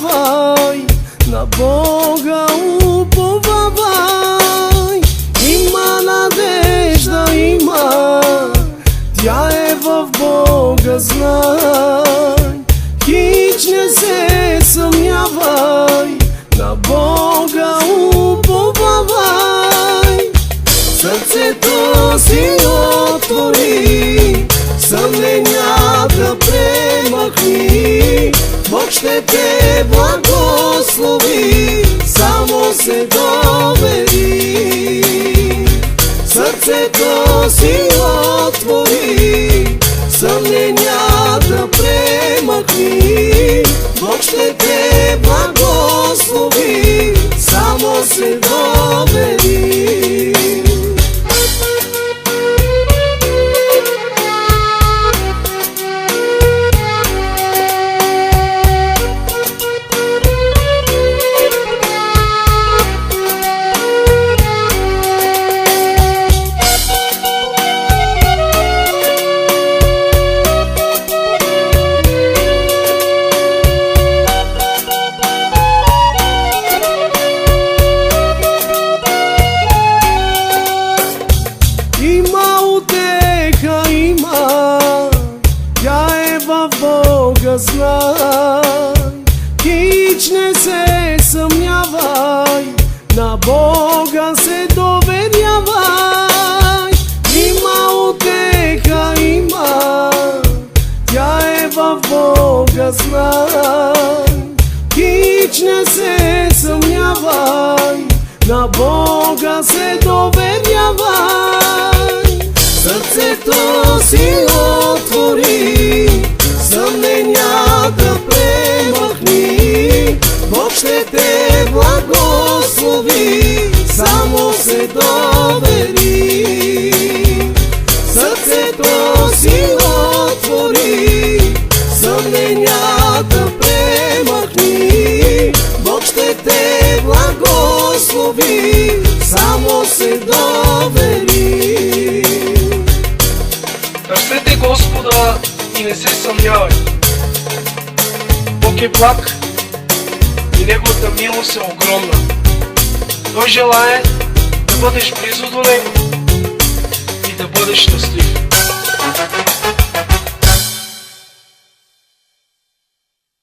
съмнявай, на Бога уповавай. Има надежда, има, тя е в Бога, знай. Хич не се съмнявай, на Бога уповавай. Сърцето си отвори, съмненията премахни. Бог ще те благослови, само се довери. Сърцето си отвори, съмненията премахни. Бог ще те благослови, само се довери. Има утеха, има, тя е в Бога, знай. Хич не се съмнявай, на Бога се доверявай. Има утеха, има, тя е в Бога, знай. Хич не се съмнявай, на Бога се доверявай. Сърцето си отвори, съмненията премахни. Бог ще те благослови, само се довери. Сърцето си отвори, съмненията премахни. Бог ще те благослови, само се довери. Търсете Господа и не се съмнявай. Бог е благ и Неговата милост е огромна. Той желае да бъдеш близо до Него и да бъдеш щастлив.